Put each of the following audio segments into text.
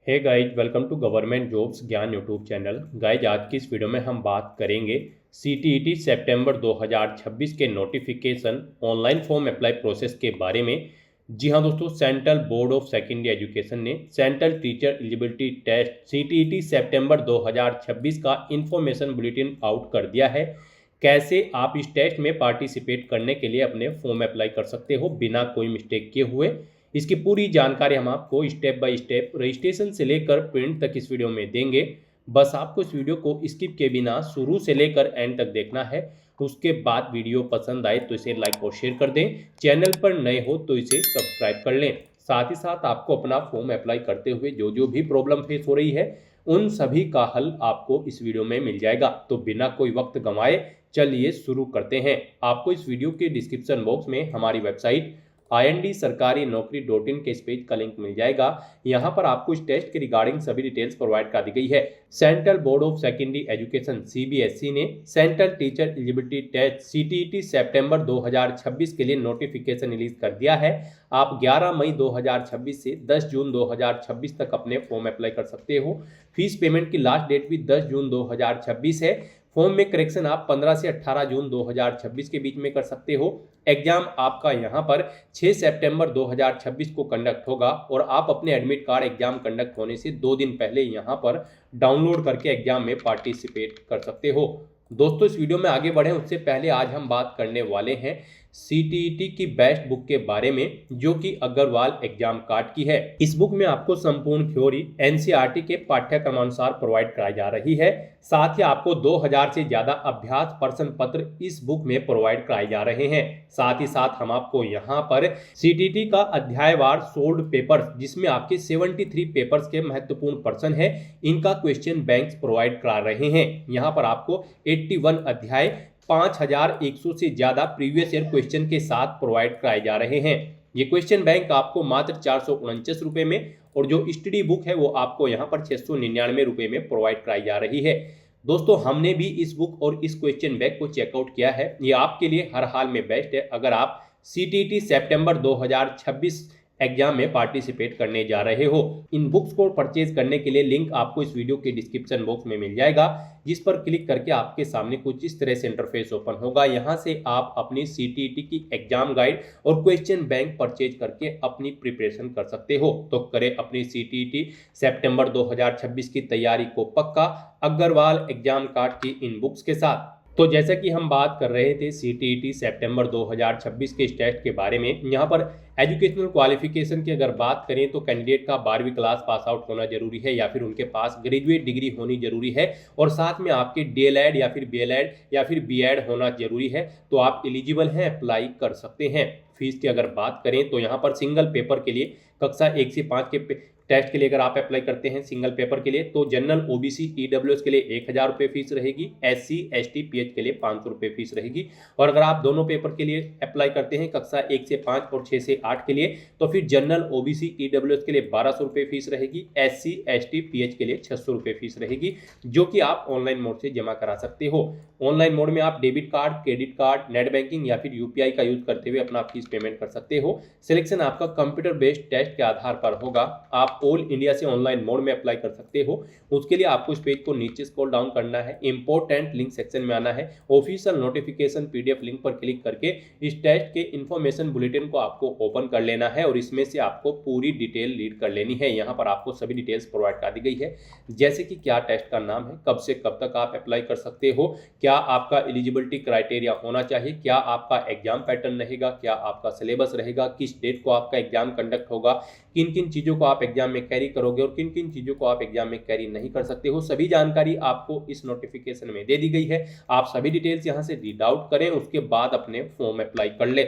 Hey guys, welcome to government jobs Gyan YouTube channel. Guys, आज की इस वीडियो में हम बात करेंगे सीटीईटी सितंबर 2026 के notification online form apply process के बारे में। जी हाँ दोस्तों, central board of secondary education ने central teacher eligibility test CTET सितंबर 2026 का इंफॉर्मेशन बुलेटिन आउट कर दिया है। कैसे आप इस टेस्ट में पार्टिसिपेट करने के लिए अपने फॉर्म अप्लाई कर सकते हो बिना कोई मिस्टेक किए हुए, इसकी पूरी जानकारी हम आपको स्टेप बाय स्टेप रजिस्ट्रेशन से लेकर प्रिंट तक इस वीडियो में देंगे। बस आपको इस वीडियो को स्किप के बिना शुरू से लेकर एंड तक देखना है। उसके बाद वीडियो पसंद आए तो इसे लाइक और शेयर कर दें। चैनल पर नए हो तो इसे सब्सक्राइब कर लें। साथ ही साथ आपको अपना फॉर्म अप्लाई करते हुए जो जो भी प्रॉब्लम फेस हो रही है उन सभी का हल आपको इस वीडियो में मिल जाएगा। तो बिना कोई वक्त गंवाए चलिए शुरू करते हैं। आपको इस वीडियो के डिस्क्रिप्शन बॉक्स में हमारी वेबसाइट IND-sarkari-naukri.in के इस पेज का लिंक मिल जाएगा। यहाँ पर आपको इस टेस्ट के रिगार्डिंग सभी डिटेल्स प्रोवाइड कर दी गई है। Central board of secondary education CBSE ने central teacher eligibility test CTET सितंबर 2026 के लिए नोटिफिकेशन रिलीज कर दिया है। आप 11 मई 2026 से 10 जून 2026 तक अपने फॉर्म अप्लाई कर सकते हो। फीस पेमेंट की लास्ट डेट भी 10 जून 2026 है। फॉर्म में करेक्शन आप 15 से 18 जून 2026 के बीच में कर सकते हो। एग्जाम आपका यहाँ पर 6 सितंबर 2026 को कंडक्ट होगा और आप अपने एडमिट कार्ड एग्जाम कंडक्ट होने से 2 दिन पहले यहाँ पर डाउनलोड करके एग्जाम में पार्टिसिपेट कर सकते हो। दोस्तों, इस वीडियो में आगे बढ़ें उससे पहले आज हम बात करने वाले हैं सीटीईटी की बेस्ट बुक के बारे में, जो कि अग्रवाल एग्जाम कार्ड की है। इस बुक में आपको संपूर्ण थ्योरी एनसीईआरटी के पाठ्यक्रमानुसार प्रोवाइड कराई जा रही है। साथ ही आपको 2000 से ज्यादा अभ्यास प्रश्न पत्र इस बुक में प्रोवाइड कराए जा रहे हैं। साथ ही साथ हम आपको यहाँ पर सीटीईटी का अध्यायवार सोल्ड पेपर्स, जिसमें आपके 73 पेपर्स के महत्वपूर्ण प्रश्न है, इनका क्वेश्चन बैंक्स प्रोवाइड करा रहे हैं। यहाँ पर आपको 81 अध्याय 5100 से ज्यादा प्रीवियस ईयर क्वेश्चन के साथ प्रोवाइड कराए जा रहे हैं। ये क्वेश्चन बैंक आपको मात्र 449 रुपए में और जो स्टडी बुक है वो आपको यहाँ पर 699 रुपए में प्रोवाइड कराई जा रही है। दोस्तों, हमने भी इस बुक और इस क्वेश्चन बैंक को चेकआउट किया है। ये आपके लिए हर हाल में बेस्ट है अगर आप सीटीईटी सितंबर 2026 एग्जाम में पार्टिसिपेट करने जा रहे हो। इन बुक्स को परचेज करने के लिए लिंक आपको इस वीडियो के डिस्क्रिप्शन बॉक्स में मिल जाएगा, जिस पर क्लिक करके आपके सामने कुछ इस तरह से इंटरफेस ओपन होगा। यहाँ से आप अपनी सीटीईटी की एग्जाम गाइड और क्वेश्चन बैंक परचेज करके अपनी प्रिपरेशन कर सकते हो। तो करें अपनी सीटीईटी सितंबर 2026 की तैयारी को पक्का अग्रवाल एग्जाम कार्ड की इन बुक्स के साथ। तो जैसा कि हम बात कर रहे थे सीटीईटी सितंबर 2026 के इस टेस्ट के बारे में, यहाँ पर एजुकेशनल क्वालिफिकेशन की अगर बात करें तो कैंडिडेट का 12वीं क्लास पास आउट होना जरूरी है या फिर उनके पास ग्रेजुएट डिग्री होनी जरूरी है और साथ में आपके डीएलएड या फिर बीएलएड या फिर बीएड होना जरूरी है। तो आप एलिजिबल हैं, अप्लाई कर सकते हैं। फीस की अगर बात करें तो यहाँ पर सिंगल पेपर के लिए कक्षा 1 से 5 के टेस्ट के लिए अगर आप अप्लाई करते हैं सिंगल पेपर के लिए तो जनरल ओबीसी ईडब्ल्यूएस के लिए 1000 रुपये फीस रहेगी। SC ST PH के लिए 500 रुपये फीस रहेगी। और अगर आप दोनों पेपर के लिए अप्लाई करते हैं कक्षा 1 से 5 और 6 से 8 के लिए तो फिर जनरल ओबीसी ईडब्ल्यूएस के लिए 1200 रुपये फीस रहेगी। SC ST PH के लिए 600 रुपये फीस रहेगी, जो कि आप ऑनलाइन मोड से जमा करा सकते हो। ऑनलाइन मोड में आप debit card, credit card, net banking या फिर यूपीआई का यूज करते हुए अपना फीस पेमेंट कर सकते हो। सिलेक्शन आपका कंप्यूटर बेस्ड टेस्ट के आधार पर होगा। आप ऑल इंडिया से ऑनलाइन मोड में अप्लाई कर सकते हो। उसके लिए आपको इस पेज को नीचे स्क्रॉल डाउन करना है, इंपॉर्टेंट लिंक सेक्शन में आना है, ऑफिशियल नोटिफिकेशन PDF लिंक पर क्लिक करके इस टेस्ट के इंफॉर्मेशन बुलेटिन को आपको ओपन कर लेना है और इसमें से आपको पूरी डिटेल रीड कर लेनी है। यहाँ पर आपको सभी डिटेल्स प्रोवाइड कर दी गई है, जैसे कि क्या टेस्ट का नाम है, कब से कब तक आप अप्लाई कर सकते हो, क्या आपका एलिजिबिलिटी क्राइटेरिया होना चाहिए, क्या आपका एग्जाम पैटर्न रहेगा, क्या आपका सिलेबस रहेगा, किस डेट को आपका एग्जाम कंडक्ट होगा, किन किन चीज़ों को आप एग्जाम में कैरी करोगे और किन किन चीज़ों को आप एग्जाम में कैरी नहीं कर सकते हो। सभी जानकारी आपको इस नोटिफिकेशन में दे दी गई है। आप सभी डिटेल्स यहाँ से रीड आउट करें, उसके बाद अपने फॉर्म अप्लाई कर ले।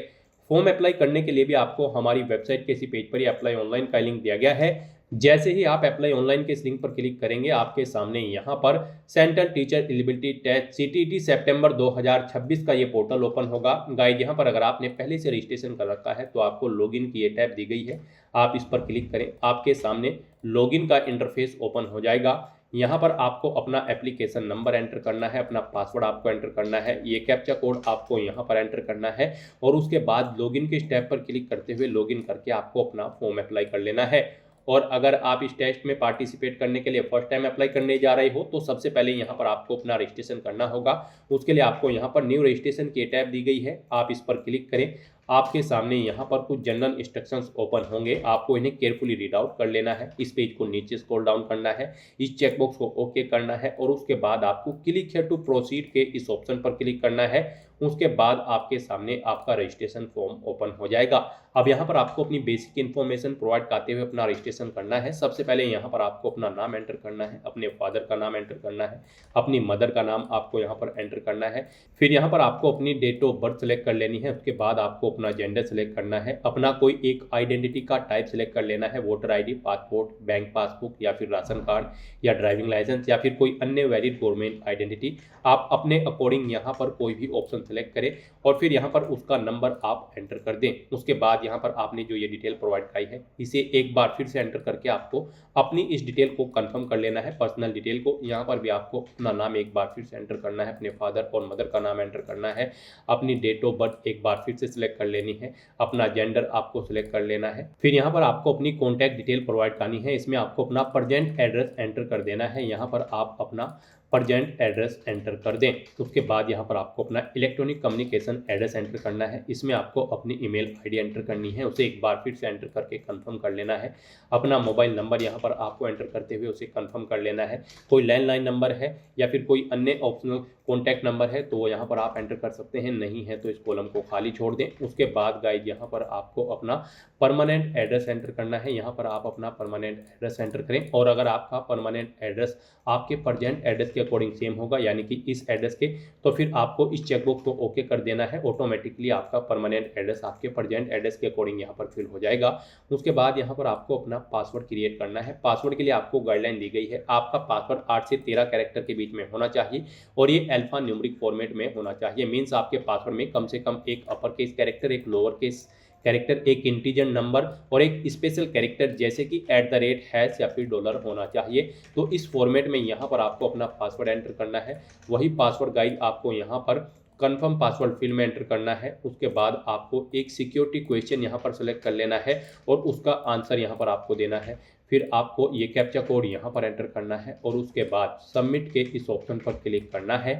फॉर्म अप्लाई करने के लिए भी आपको हमारी वेबसाइट के इसी पेज पर ही अप्लाई ऑनलाइन का लिंक दिया गया है। जैसे ही आप अप्लाई ऑनलाइन के इस लिंक पर क्लिक करेंगे आपके सामने यहाँ पर central teacher eligibility test CTET सितंबर 2026 का ये पोर्टल ओपन होगा। गाइड, यहाँ पर अगर आपने पहले से रजिस्ट्रेशन कर रखा है तो आपको लॉगिन की ये टैब दी गई है, आप इस पर क्लिक करें, आपके सामने लॉगिन का इंटरफेस ओपन हो जाएगा। यहाँ पर आपको अपना एप्लीकेशन नंबर एंटर करना है, अपना पासवर्ड आपको एंटर करना है, ये कैप्चा कोड आपको यहाँ पर एंटर करना है और उसके बाद लॉगिन के स्टेप पर क्लिक करते हुए लॉगिन करके आपको अपना फॉर्म अप्लाई कर लेना है। और अगर आप इस टेस्ट में पार्टिसिपेट करने के लिए फर्स्ट टाइम अप्लाई करने जा रहे हो तो सबसे पहले यहाँ पर आपको अपना रजिस्ट्रेशन करना होगा। उसके लिए आपको यहाँ पर न्यू रजिस्ट्रेशन की टैब दी गई है, आप इस पर क्लिक करें। आपके सामने यहाँ पर कुछ जनरल इंस्ट्रक्शंस ओपन होंगे, आपको इन्हें केयरफुली रीड आउट कर लेना है। इस पेज को नीचे स्क्रॉल डाउन करना है, इस चेकबॉक्स को ओके करना है और उसके बाद आपको क्लिक हियर टू प्रोसीड के इस ऑप्शन पर क्लिक करना है। उसके बाद आपके सामने आपका रजिस्ट्रेशन फॉर्म ओपन हो जाएगा। अब यहाँ पर आपको अपनी बेसिक इन्फॉर्मेशन प्रोवाइड करते हुए अपना रजिस्ट्रेशन करना है। सबसे पहले यहाँ पर आपको अपना नाम एंटर करना है, अपने फादर का नाम एंटर करना है, अपनी मदर का नाम आपको यहाँ पर एंटर करना है। फिर यहाँ पर आपको अपनी डेट ऑफ बर्थ सेलेक्ट कर लेनी है। उसके बाद आपको अपना जेंडर सेलेक्ट करना है, अपना कोई एक आइडेंटिटी का टाइप सेलेक्ट कर लेना है, voter ID, passport, bank passbook या फिर राशन कार्ड या ड्राइविंग लाइसेंस या फिर कोई अन्य वैलिड गवर्नमेंट आइडेंटिटी। आप अपने अकॉर्डिंग यहाँ पर कोई भी ऑप्शन सेलेक्ट करें और फिर यहाँ पर उसका नंबर आप एंटर कर दें। उसके बाद यहाँ पर आपने जो ये डिटेल प्रोवाइड कराई है इसे एक बार फिर से एंटर करके आपको अपनी इस डिटेल को कंफर्म कर लेना है, पर्सनल डिटेल को। यहाँ पर भी आपको अपना नाम एक बार फिर से एंटर करना है, अपने फादर और मदर का नाम एंटर करना है, अपनी डेट ऑफ बर्थ एक बार फिर से सिलेक्ट कर लेनी है, अपना जेंडर आपको सिलेक्ट कर लेना है। फिर यहाँ पर आपको अपनी कॉन्टैक्ट डिटेल प्रोवाइड करनी है, इसमें आपको अपना प्रेजेंट एड्रेस एंटर कर देना है। यहाँ पर आप अपना प्रेजेंट एड्रेस एंटर कर दें। उसके बाद यहाँ पर आपको अपना इलेक्ट्रॉनिक कम्युनिकेशन एड्रेस एंटर करना है, इसमें आपको अपनी ईमेल आईडी एंटर करनी है, उसे एक बार फिर से एंटर करके कंफर्म कर लेना है। अपना मोबाइल नंबर यहाँ पर आपको एंटर करते हुए उसे कंफर्म कर लेना है। कोई लैंडलाइन नंबर है या फिर कोई अन्य ऑप्शनल कॉन्टैक्ट नंबर है तो वो यहाँ पर आप एंटर कर सकते हैं, नहीं है तो इस कॉलम को खाली छोड़ दें। उसके बाद गाइज यहाँ पर आपको अपना परमानेंट एड्रेस एंटर करना है, यहाँ पर आप अपना परमानेंट एड्रेस एंटर करें और अगर आपका परमानेंट एड्रेस आपके प्रेजेंट एड्रेस के अकॉर्डिंग सेम होगा यानी कि इस एड्रेस के, तो फिर आपको इस चेकबॉक्स को ओके कर देना है। ऑटोमेटिकली आपका परमानेंट एड्रेस आपके प्रेजेंट एड्रेस के अकॉर्डिंग यहाँ पर फिल हो जाएगा। उसके बाद यहाँ पर आपको अपना पासवर्ड क्रिएट करना है। पासवर्ड के लिए आपको गाइडलाइन दी गई है, आपका पासवर्ड 8 से 13 कैरेक्टर के बीच में होना चाहिए और ये अल्फा न्यूमेरिक फॉर्मेट में होना चाहिए। मीन्स आपके पासवर्ड में कम से कम एक अपर केस कैरेक्टर, एक लोअर केस कैरेक्टर, एक इंटीजर नंबर और एक स्पेशल कैरेक्टर जैसे कि @ या फिर डॉलर होना चाहिए। तो इस फॉर्मेट में यहाँ पर आपको अपना पासवर्ड एंटर करना है। वही पासवर्ड गाइड आपको यहाँ पर कंफर्म पासवर्ड फील्ड में एंटर करना है। उसके बाद आपको एक सिक्योरिटी क्वेश्चन यहाँ पर सेलेक्ट कर लेना है और उसका आंसर यहाँ पर आपको देना है। फिर आपको ये कैप्चा कोड यहाँ पर एंटर करना है और उसके बाद सबमिट के इस ऑप्शन पर क्लिक करना है।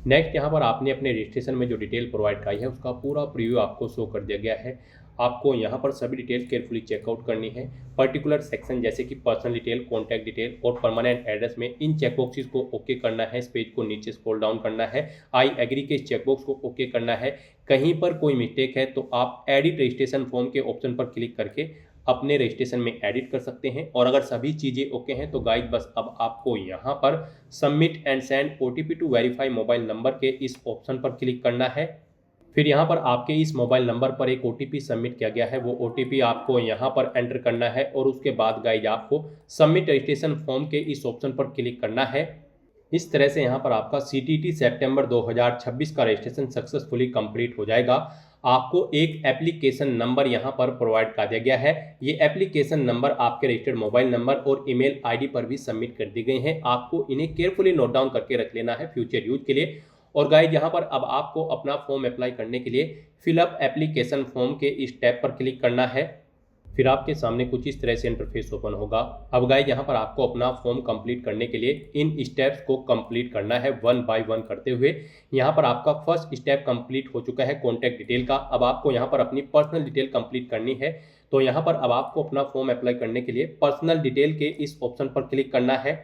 नेक्स्ट यहाँ पर आपने अपने रजिस्ट्रेशन में जो डिटेल प्रोवाइड कराई है उसका पूरा प्रीव्यू आपको शो कर दिया गया है। आपको यहाँ पर सभी डिटेल केयरफुली चेकआउट करनी है। पर्टिकुलर सेक्शन जैसे कि पर्सनल डिटेल, कॉन्टैक्ट डिटेल और परमानेंट एड्रेस में इन चेकबॉक्सेस को ओके करना है। इस पेज को नीचे स्क्रॉल डाउन करना है, आई एग्री के इस चेकबॉक्स को ओके करना है। कहीं पर कोई मिस्टेक है तो आप एडिट रजिस्ट्रेशन फॉर्म के ऑप्शन पर क्लिक करके अपने रजिस्ट्रेशन में एडिट कर सकते हैं। और अगर सभी चीज़ें ओके हैं तो गाइस बस अब आपको यहाँ पर submit and send OTP to verify mobile number के इस ऑप्शन पर क्लिक करना है। फिर यहाँ पर आपके इस मोबाइल नंबर पर एक OTP सबमिट किया गया है, वो OTP आपको यहाँ पर एंटर करना है और उसके बाद गाइस आपको सबमिट रजिस्ट्रेशन फॉर्म के इस ऑप्शन पर क्लिक करना है। इस तरह से यहाँ पर आपका CTET सितंबर 2026 का रजिस्ट्रेशन सक्सेसफुली कंप्लीट हो जाएगा। आपको एक एप्लीकेशन नंबर यहाँ पर प्रोवाइड कर दिया गया है। ये एप्लीकेशन नंबर आपके रजिस्टर्ड मोबाइल नंबर और ईमेल आईडी पर भी सबमिट कर दी गई हैं। आपको इन्हें केयरफुली नोट डाउन करके रख लेना है फ्यूचर यूज के लिए। और गाइस यहाँ पर अब आपको अपना फॉर्म अप्लाई करने के लिए फिलअप एप्लीकेशन फॉर्म के इस टैब पर क्लिक करना है। फिर आपके सामने कुछ इस तरह से इंटरफेस ओपन होगा। अब गाइस यहाँ पर आपको अपना फॉर्म कंप्लीट करने के लिए इन स्टेप्स को कंप्लीट करना है 1 बाय 1 करते हुए। यहाँ पर आपका फर्स्ट स्टेप कंप्लीट हो चुका है कॉन्टैक्ट डिटेल का। अब आपको यहाँ पर अपनी पर्सनल डिटेल कंप्लीट करनी है। तो यहाँ पर अब आपको अपना फॉर्म अप्लाई करने के लिए पर्सनल डिटेल के इस ऑप्शन पर क्लिक करना है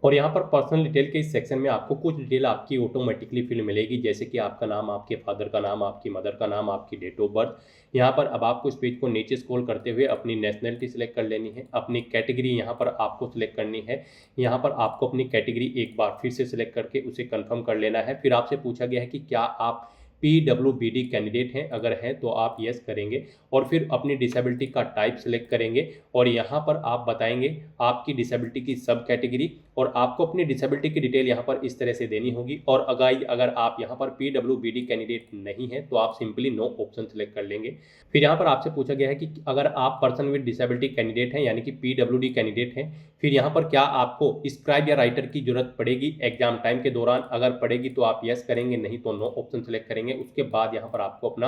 और यहाँ पर पर्सनल डिटेल के इस सेक्शन में आपको कुछ डिटेल आपकी ऑटोमेटिकली फिल मिलेगी, जैसे कि आपका नाम, आपके फादर का नाम, आपकी मदर का नाम, आपकी डेट ऑफ बर्थ। यहाँ पर अब आपको इस पेज को नीचे स्क्रॉल करते हुए अपनी नेशनलिटी सिलेक्ट कर लेनी है, अपनी कैटेगरी यहाँ पर आपको सिलेक्ट करनी है। यहाँ पर आपको अपनी कैटेगरी एक बार फिर से सिलेक्ट करके उसे कंफर्म कर लेना है। फिर आपसे पूछा गया है कि क्या आप PWBD कैंडिडेट हैं, अगर हैं तो आप यस करेंगे और फिर अपनी डिसेबिलिटी का टाइप सेलेक्ट करेंगे और यहाँ पर आप बताएंगे आपकी डिसेबिलिटी की सब कैटेगरी और आपको अपनी डिसेबिलिटी की डिटेल यहाँ पर इस तरह से देनी होगी। और अगर आप यहाँ पर PWBD कैंडिडेट नहीं है तो आप सिंपली नो ऑप्शन सेलेक्ट कर लेंगे। फिर यहाँ पर आपसे पूछा गया है कि अगर आप पर्सन विद डिसेबिलिटी कैंडिडेट हैं यानी कि PWD कैंडिडेट हैं, फिर यहाँ पर क्या आपको स्क्राइब या राइटर की जरूरत पड़ेगी एग्जाम टाइम के दौरान, अगर पड़ेगी तो आप यस करेंगे, नहीं तो नो ऑप्शन सेलेक्ट करेंगे। उसके बाद यहाँ पर आपको अपना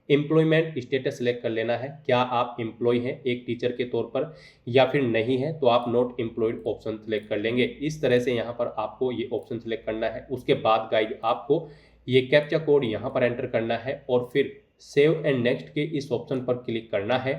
एम्प्लॉयमेंट स्टेटस सेलेक्ट कर लेना है, क्या आप एम्प्लॉय हैं एक टीचर के तौर पर या फिर नहीं है, तो आप नॉट एम्प्लॉयड ऑप्शन सेलेक्ट कर लेंगे। इस तरह से यहाँ पर आपको ये ऑप्शन सेलेक्ट करना है। उसके बाद गाइज आपको ये कैप्चा कोड यहाँ पर एंटर करना है और फिर सेव एंड नेक्स्ट के इस ऑप्शन पर क्लिक करना है।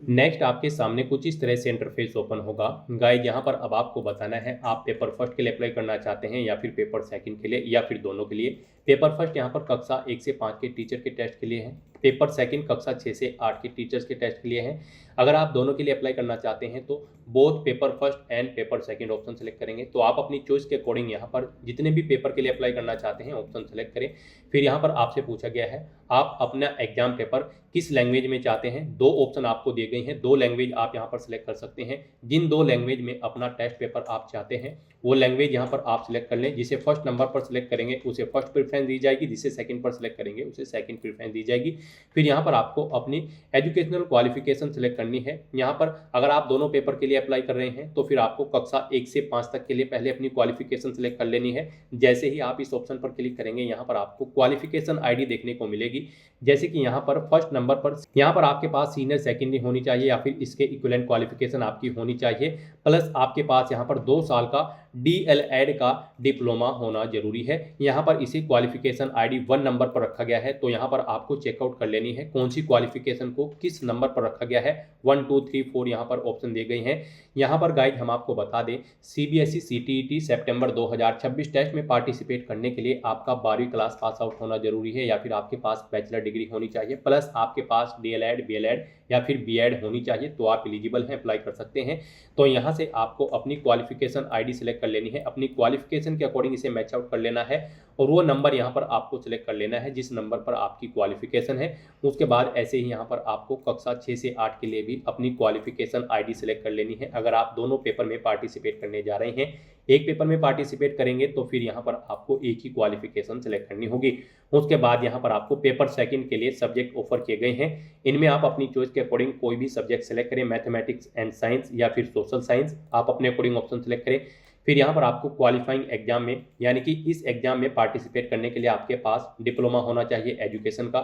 नेक्स्ट आपके सामने कुछ इस तरह से इंटरफेस ओपन होगा। गाइड यहाँ पर अब आपको बताना है आप पेपर फर्स्ट के लिए अप्लाई करना चाहते हैं या फिर पेपर सेकंड के लिए या फिर दोनों के लिए। पेपर फर्स्ट यहाँ पर कक्षा 1 से 5 के टीचर के टेस्ट के लिए है, पेपर सेकंड कक्षा 6 से 8 के टीचर्स के टेस्ट के लिए है। अगर आप दोनों के लिए अप्लाई करना चाहते हैं तो both paper first and paper second option select करेंगे। तो आप अपनी चॉइस के अकॉर्डिंग यहाँ पर जितने भी पेपर के लिए अप्लाई करना चाहते हैं ऑप्शन सेलेक्ट करें। फिर यहाँ पर आपसे पूछा गया है आप अपना एग्जाम पेपर किस लैंग्वेज में चाहते हैं। दो ऑप्शन आपको दिए गए हैं, दो लैंग्वेज आप यहाँ पर सिलेक्ट कर सकते हैं। जिन दो लैंग्वेज में अपना टेस्ट पेपर आप चाहते हैं वो लैंग्वेज यहाँ पर आप सिलेक्ट कर लें। जिसे फर्स्ट नंबर पर सिलेक्ट करेंगे उसे फर्स्ट प्रेफरेंस दी जाएगी, जिसे सेकंड पर सिलेक्ट करेंगे उसे सेकंड प्रेफरेंस दी जाएगी। फिर यहाँ पर आपको अपनी एजुकेशनल क्वालिफिकेशन सिलेक्ट करनी है। यहाँ पर अगर आप दोनों पेपर के लिए अप्लाई कर रहे हैं तो फिर आपको कक्षा 1 से 5 तक के लिए पहले अपनी क्वालिफिकेशन सिलेक्ट कर लेनी है। जैसे ही आप इस ऑप्शन पर क्लिक करेंगे यहाँ पर आपको क्वालिफिकेशन आईडी देखने को मिलेगी। जैसे कि यहाँ पर फर्स्ट नंबर पर यहाँ पर आपके पास सीनियर सेकेंडरी होनी चाहिए या फिर इसके इक्विवेलेंट क्वालिफिकेशन आपकी होनी चाहिए, प्लस आपके पास यहाँ पर 2 साल का DL.Ed का डिप्लोमा होना जरूरी है। यहाँ पर इसी क्वालिफिकेशन आईडी 1 नंबर पर रखा गया है, तो यहाँ पर आपको चेकआउट कर लेनी है कौन सी क्वालिफिकेशन को किस नंबर पर रखा गया है। 1 2 3 4 यहाँ पर ऑप्शन दिए गए हैं। यहाँ पर गाइड हम आपको बता दें CBSE CTET सितंबर 2026 टेस्ट में पार्टिसिपेट करने के लिए आपका 12वीं क्लास पास आउट होना जरूरी है या फिर आपके पास बैचलर डिग्री होनी चाहिए, प्लस आपके पास DL.Ed BL.Ed या फिर B.Ed होनी चाहिए, तो आप एलिजिबल हैं, अप्लाई कर सकते हैं। तो यहाँ से आपको अपनी क्वालिफिकेशन आईडी सेलेक्ट कर लेनी है, अपनी क्वालिफिकेशन के अकॉर्डिंग इसे मैच आउट कर लेना है और वो नंबर यहाँ पर आपको सिलेक्ट कर लेना है जिस नंबर पर आपकी क्वालिफिकेशन है। उसके बाद ऐसे ही यहाँ पर आपको कक्षा 6 से 8 के लिए भी अपनी क्वालिफिकेशन आईडी सेलेक्ट कर लेनी है। अगर आप दोनों पेपर में पार्टिसिपेट करने जा रहे हैं, एक पेपर में पार्टिसिपेट करेंगे तो फिर यहाँ पर आपको एक ही क्वालिफिकेशन सेलेक्ट करनी होगी। उसके बाद यहाँ पर आपको पेपर सेकंड के लिए सब्जेक्ट ऑफर किए गए हैं। इनमें आप अपनी चॉइस के अकॉर्डिंग कोई भी सब्जेक्ट सेलेक्ट करें, मैथमेटिक्स एंड साइंस या फिर सोशल साइंस, आप अपने अकॉर्डिंग ऑप्शन सेलेक्ट करें। फिर यहाँ पर आपको क्वालिफाइंग एग्जाम में यानी कि इस एग्जाम में पार्टिसिपेट करने के लिए आपके पास डिप्लोमा होना चाहिए एजुकेशन का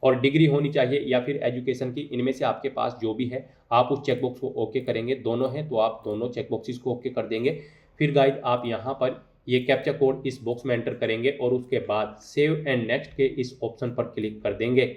और डिग्री होनी चाहिए या फिर एजुकेशन की, इनमें से आपके पास जो भी है आप उस चेकबॉक्स को ओके करेंगे। दोनों हैं तो आप दोनों चेकबॉक्सेस को ओके कर देंगे। फिर गाइड आप यहाँ पर ये कैप्चा कोड इस बॉक्स में एंटर करेंगे और उसके बाद सेव एंड नेक्स्ट के इस ऑप्शन पर क्लिक कर देंगे।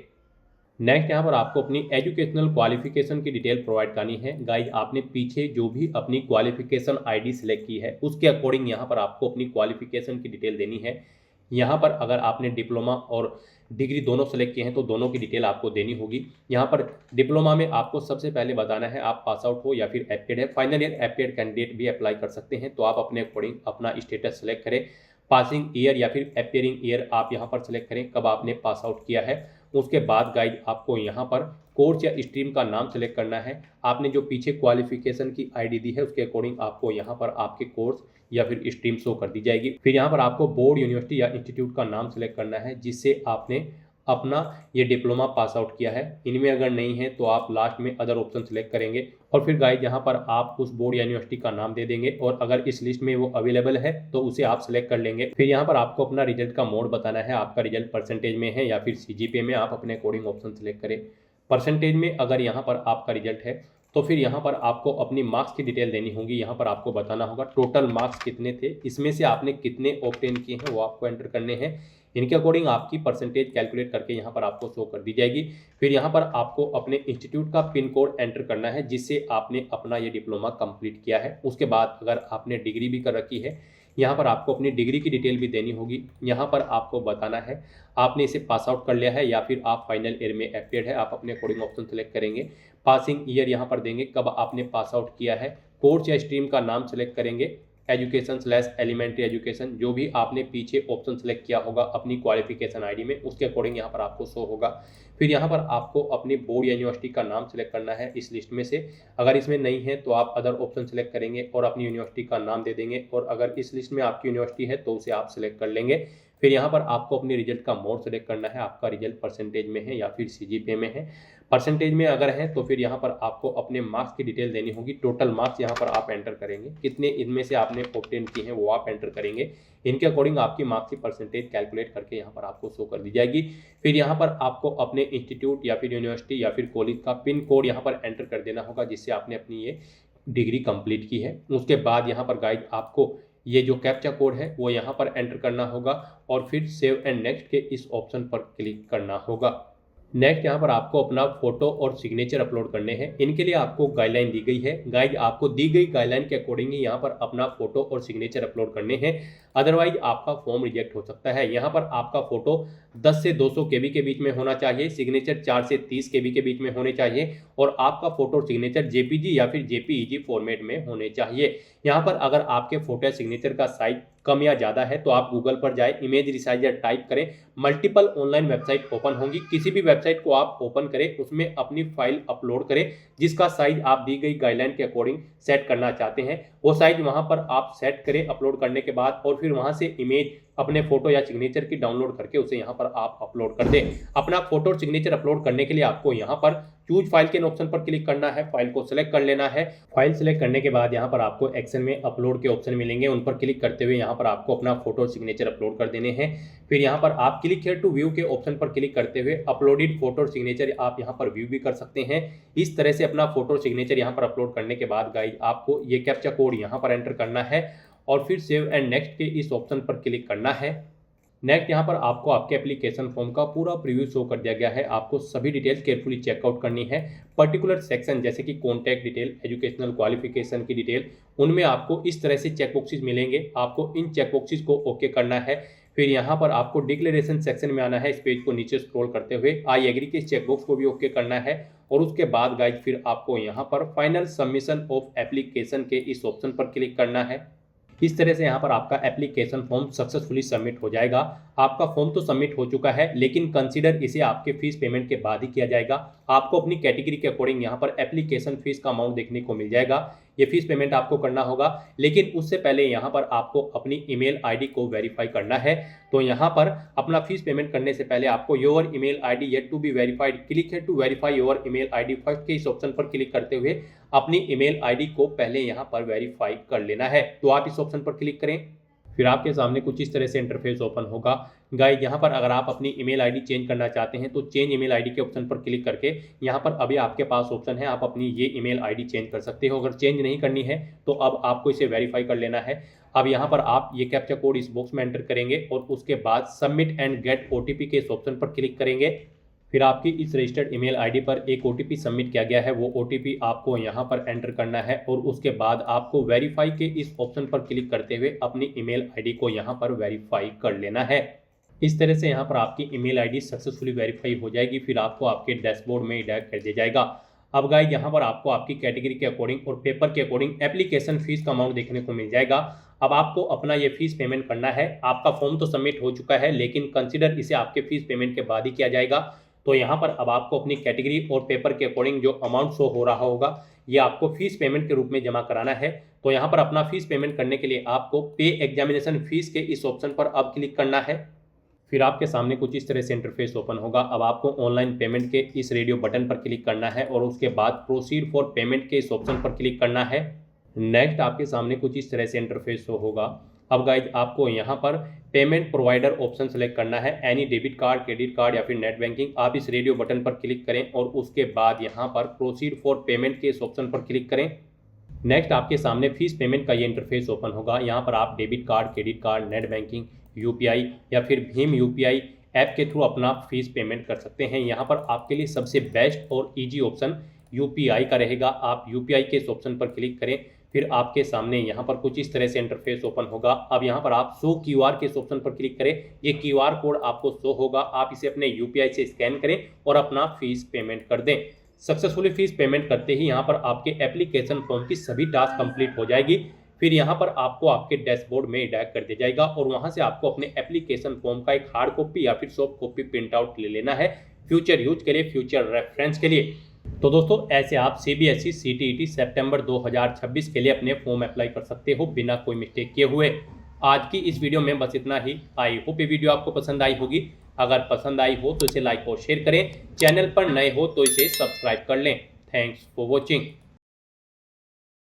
नेक्स्ट यहाँ पर आपको अपनी एजुकेशनल क्वालिफिकेशन की डिटेल प्रोवाइड करनी है। गाइज आपने पीछे जो भी अपनी क्वालिफिकेशन आईडी सेलेक्ट की है उसके अकॉर्डिंग यहाँ पर आपको अपनी क्वालिफिकेशन की डिटेल देनी है। यहाँ पर अगर आपने डिप्लोमा और डिग्री दोनों सेलेक्ट किए हैं तो दोनों की डिटेल आपको देनी होगी। यहाँ पर डिप्लोमा में आपको सबसे पहले बताना है आप पास आउट हो या फिर एप्टेड है। फाइनल ईयर एप्टेड कैंडिडेट भी अप्लाई कर सकते हैं, तो आप अपने अकॉर्डिंग अपना स्टेटस सेलेक्ट करें। पासिंग ईयर या फिर अपियरिंग ईयर आप यहाँ पर सेलेक्ट करें कब आपने पास आउट किया है। उसके बाद गाइड आपको यहाँ पर कोर्स या स्ट्रीम का नाम सेलेक्ट करना है। आपने जो पीछे क्वालिफिकेशन की आईडी दी है उसके अकॉर्डिंग आपको यहाँ पर आपके कोर्स या फिर स्ट्रीम शो कर दी जाएगी। फिर यहाँ पर आपको बोर्ड, यूनिवर्सिटी या इंस्टीट्यूट का नाम सेलेक्ट करना है जिससे आपने अपना ये डिप्लोमा पास आउट किया है। इनमें अगर नहीं है तो आप लास्ट में अदर ऑप्शन सेलेक्ट करेंगे और फिर गाइड यहाँ पर आप उस बोर्ड या यूनिवर्सिटी का नाम दे देंगे और अगर इस लिस्ट में वो अवेलेबल है तो उसे आप सेलेक्ट कर लेंगे। फिर यहाँ पर आपको अपना रिजल्ट का मोड बताना है, आपका रिजल्ट परसेंटेज में है या फिर CGPA में, आप अपने अकॉर्डिंग ऑप्शन सेलेक्ट करें। परसेंटेज में अगर यहाँ पर आपका रिजल्ट है तो फिर यहाँ पर आपको अपनी मार्क्स की डिटेल देनी होगी। यहाँ पर आपको बताना होगा टोटल मार्क्स कितने थे, इसमें से आपने कितने ऑब्टेन किए हैं वो आपको एंटर करने हैं। इनके अकॉर्डिंग आपकी परसेंटेज कैलकुलेट करके यहाँ पर आपको शो कर दी जाएगी। फिर यहाँ पर आपको अपने इंस्टीट्यूट का पिन कोड एंटर करना है जिससे आपने अपना ये डिप्लोमा कंप्लीट किया है। उसके बाद अगर आपने डिग्री भी कर रखी है यहाँ पर आपको अपनी डिग्री की डिटेल भी देनी होगी। यहाँ पर आपको बताना है आपने इसे पास आउट कर लिया है या फिर आप फाइनल ईयर में एप्टेड है, आप अपने अकॉर्डिंग ऑप्शन सेलेक्ट करेंगे। पासिंग ईयर यहाँ पर देंगे कब आपने पास आउट किया है। कोर्स या स्ट्रीम का नाम सेलेक्ट करेंगे, एजुकेशन/एलिमेंट्री एजुकेशन, जो भी आपने पीछे ऑप्शन सेलेक्ट किया होगा अपनी क्वालिफिकेशन आईडी में उसके अकॉर्डिंग यहाँ पर आपको शो होगा। फिर यहाँ पर आपको अपने बोर्ड या यूनिवर्सिटी का नाम सेलेक्ट करना है इस लिस्ट में से। अगर इसमें नहीं है तो आप अदर ऑप्शन सेलेक्ट करेंगे और अपनी यूनिवर्सिटी का नाम दे देंगे और अगर इस लिस्ट में आपकी यूनिवर्सिटी है तो उसे आप सेलेक्ट कर लेंगे। फिर यहाँ पर आपको अपने रिजल्ट का मोड सेलेक्ट करना है, आपका रिजल्ट परसेंटेज में है या फिर CGPA में है। परसेंटेज में अगर है तो फिर यहाँ पर आपको अपने मार्क्स की डिटेल देनी होगी। टोटल मार्क्स यहाँ पर आप एंटर करेंगे, कितने इनमें से आपने ऑब्टेन किए हैं वो आप एंटर करेंगे। इनके अकॉर्डिंग आपकी मार्क्स की परसेंटेज कैलकुलेट करके यहाँ पर आपको शो कर दी जाएगी। फिर यहाँ पर आपको अपने इंस्टीट्यूट या फिर यूनिवर्सिटी या फिर कॉलेज का पिन कोड यहाँ पर एंटर कर देना होगा जिससे आपने अपनी ये डिग्री कंप्लीट की है। उसके बाद यहाँ पर गाइड आपको ये जो कैप्चा कोड है वो यहाँ पर एंटर करना होगा और फिर सेव एंड नेक्स्ट के इस ऑप्शन पर क्लिक करना होगा। नेक्स्ट यहाँ पर आपको अपना फोटो और सिग्नेचर अपलोड करने हैं। इनके लिए आपको गाइडलाइन दी गई है। गाइड आपको दी गई गाइडलाइन के अकॉर्डिंग ही यहाँ पर अपना फोटो और सिग्नेचर अपलोड करने हैं, अदरवाइज आपका फॉर्म रिजेक्ट हो सकता है। यहाँ पर आपका फोटो 10 से 200 KB के बीच में होना चाहिए, सिग्नेचर 4 से 30 KB के बीच में होने चाहिए और आपका फोटो और सिग्नेचर JPG या फिर JPEG फॉर्मेट में होने चाहिए। यहाँ पर अगर आपके फोटो या सिग्नेचर का साइज कम या ज़्यादा है तो आप गूगल पर जाए, इमेज रिसाइजर टाइप करें, मल्टीपल ऑनलाइन वेबसाइट ओपन होंगी, किसी भी वेबसाइट को आप ओपन करें, उसमें अपनी फाइल अपलोड करें जिसका साइज आप दी गई गाइडलाइन के अकॉर्डिंग सेट करना चाहते हैं। वो साइज वहां पर आप सेट करें अपलोड करने के बाद और फिर वहां से इमेज अपने फोटो या सिग्नेचर की डाउनलोड करके उसे यहाँ पर आप अपलोड कर दें। अपना फोटो और सिग्नेचर अपलोड करने के लिए आपको यहाँ पर चूज फाइल के ऑप्शन पर क्लिक करना है, फाइल को सिलेक्ट कर लेना है। फाइल सिलेक्ट करने के बाद यहाँ पर आपको एक्शन में अपलोड के ऑप्शन मिलेंगे, उन पर क्लिक करते हुए यहाँ पर आपको अपना फोटो और सिग्नेचर अपलोड कर देने हैं। फिर यहाँ पर आप क्लिक हियर टू व्यू के ऑप्शन पर क्लिक करते हुए अपलोडेड फोटो और सिग्नेचर आप यहाँ पर व्यू भी कर सकते हैं। इस तरह से अपना फोटो और सिग्नेचर यहाँ पर अपलोड करने के बाद गाइस आपको ये कैप्चा कोड यहाँ पर एंटर करना है और फिर सेव एंड नेक्स्ट के इस ऑप्शन पर क्लिक करना है। नेक्स्ट यहाँ पर आपको आपके एप्लीकेशन फॉर्म का पूरा प्रीव्यू शो कर दिया गया है। आपको सभी डिटेल्स केयरफुली चेकआउट करनी है। पर्टिकुलर सेक्शन जैसे कि कॉन्टैक्ट डिटेल, एजुकेशनल क्वालिफिकेशन की डिटेल, उनमें आपको इस तरह से चेक बॉक्सेस मिलेंगे। आपको इन चेक बॉक्सेस को ओके करना है। फिर यहाँ पर आपको डिक्लेरेशन सेक्शन में आना है। इस पेज को नीचे स्क्रॉल करते हुए आई एग्री के चेक बॉक्स को भी ओके करना है और उसके बाद गाइस फिर आपको यहाँ पर फाइनल सबमिशन ऑफ एप्लीकेशन के इस ऑप्शन पर क्लिक करना है। इस तरह से यहाँ पर आपका एप्लीकेशन फॉर्म सक्सेसफुली सबमिट हो जाएगा। आपका फॉर्म तो सबमिट हो चुका है लेकिन कंसीडर इसे आपके फीस पेमेंट के बाद ही किया जाएगा। आपको अपनी कैटेगरी के अकॉर्डिंग यहाँ पर एप्लीकेशन फीस का अमाउंट देखने को मिल जाएगा। ये फीस पेमेंट आपको करना होगा लेकिन उससे पहले यहाँ पर आपको अपनी ईमेल आईडी को वेरीफाई करना है। तो यहाँ पर अपना फीस पेमेंट करने से पहले आपको your email ID yet to be verified, click here to verify your email ID first के इस ऑप्शन पर क्लिक करते हुए अपनी ईमेल आईडी को पहले यहाँ पर वेरीफाई कर लेना है। तो आप इस ऑप्शन पर क्लिक करें, फिर आपके सामने कुछ इस तरह से इंटरफेस ओपन होगा। गाइस यहाँ पर अगर आप अपनी ईमेल आईडी चेंज करना चाहते हैं तो चेंज ईमेल आईडी के ऑप्शन पर क्लिक करके यहाँ पर अभी आपके पास ऑप्शन है, आप अपनी ये ईमेल आईडी चेंज कर सकते हो। अगर चेंज नहीं करनी है तो अब आपको इसे वेरीफाई कर लेना है। अब यहाँ पर आप ये कैप्चा कोड इस बॉक्स में एंटर करेंगे और उसके बाद सबमिट एंड गेट OTP के इस ऑप्शन पर क्लिक करेंगे। फिर आपकी इस रजिस्टर्ड ईमेल आईडी पर एक OTP सबमिट किया गया है, वो OTP आपको यहाँ पर एंटर करना है और उसके बाद आपको वेरीफाई के इस ऑप्शन पर क्लिक करते हुए अपनी ईमेल आईडी को यहाँ पर वेरीफाई कर लेना है। इस तरह से यहाँ पर आपकी ईमेल आईडी सक्सेसफुली वेरीफाई हो जाएगी। फिर आपको आपके डैशबोर्ड में डायरेक्ट कर दिया जाएगा। अब गाइस यहाँ पर आपको आपकी कैटेगरी के अकॉर्डिंग और पेपर के अकॉर्डिंग एप्लीकेशन फीस का अमाउंट देखने को मिल जाएगा। अब आपको अपना ये फीस पेमेंट करना है। आपका फॉर्म तो सबमिट हो चुका है लेकिन कंसिडर इसे आपके फीस पेमेंट के बाद ही किया जाएगा। तो यहाँ पर अब आपको अपनी कैटेगरी और पेपर के अकॉर्डिंग जो अमाउंट शो हो रहा होगा ये आपको फीस पेमेंट के रूप में जमा कराना है। तो यहाँ पर अपना फीस पेमेंट करने के लिए आपको पे एग्जामिनेशन फीस के इस ऑप्शन पर अब क्लिक करना है। फिर आपके सामने कुछ इस तरह से इंटरफेस ओपन होगा। अब आपको ऑनलाइन पेमेंट के इस रेडियो बटन पर क्लिक करना है और उसके बाद प्रोसीड फॉर पेमेंट के इस ऑप्शन पर क्लिक करना है। नेक्स्ट आपके सामने कुछ इस तरह से इंटरफेस शो होगा। अब गाइज आपको यहाँ पर पेमेंट प्रोवाइडर ऑप्शन सेलेक्ट करना है, any debit card, credit card या फिर नेट बैंकिंग। आप इस रेडियो बटन पर क्लिक करें और उसके बाद यहाँ पर प्रोसीड फॉर पेमेंट के इस ऑप्शन पर क्लिक करें। नेक्स्ट आपके सामने फीस पेमेंट का ये इंटरफेस ओपन होगा। यहाँ पर आप debit card, credit card, net banking, UPI या फिर भीम UPI ऐप के थ्रू अपना फीस पेमेंट कर सकते हैं। यहाँ पर आपके लिए सबसे बेस्ट और ईजी ऑप्शन UPI का रहेगा। आप UPI के इस ऑप्शन पर क्लिक करें। फिर आपके सामने यहाँ पर कुछ इस तरह से इंटरफेस ओपन होगा। अब यहाँ पर आप शो QR के इस ऑप्शन पर क्लिक करें। ये QR कोड आपको शो होगा, आप इसे अपने UPI से स्कैन करें और अपना फीस पेमेंट कर दें। सक्सेसफुली फीस पेमेंट करते ही यहाँ पर आपके एप्लीकेशन फॉर्म की सभी टास्क कंप्लीट हो जाएगी। फिर यहाँ पर आपको आपके डैशबोर्ड में डायरेक्ट कर दिया जाएगा और वहाँ से आपको अपने एप्लीकेशन फॉर्म का एक हार्ड कॉपी या फिर सॉफ्ट कॉपी प्रिंट आउट ले लेना है फ्यूचर यूज के लिए, फ्यूचर रेफरेंस के लिए। तो दोस्तों ऐसे आप CBSE CTET सितंबर 2026 के लिए अपने फॉर्म अप्लाई कर सकते हो बिना कोई मिस्टेक किए हुए। आज की इस वीडियो में बस इतना ही। आई होप ये वीडियो आपको पसंद आई होगी। अगर पसंद आई हो तो इसे लाइक और शेयर करें। चैनल पर नए हो तो इसे सब्सक्राइब कर लें। Thanks for watching.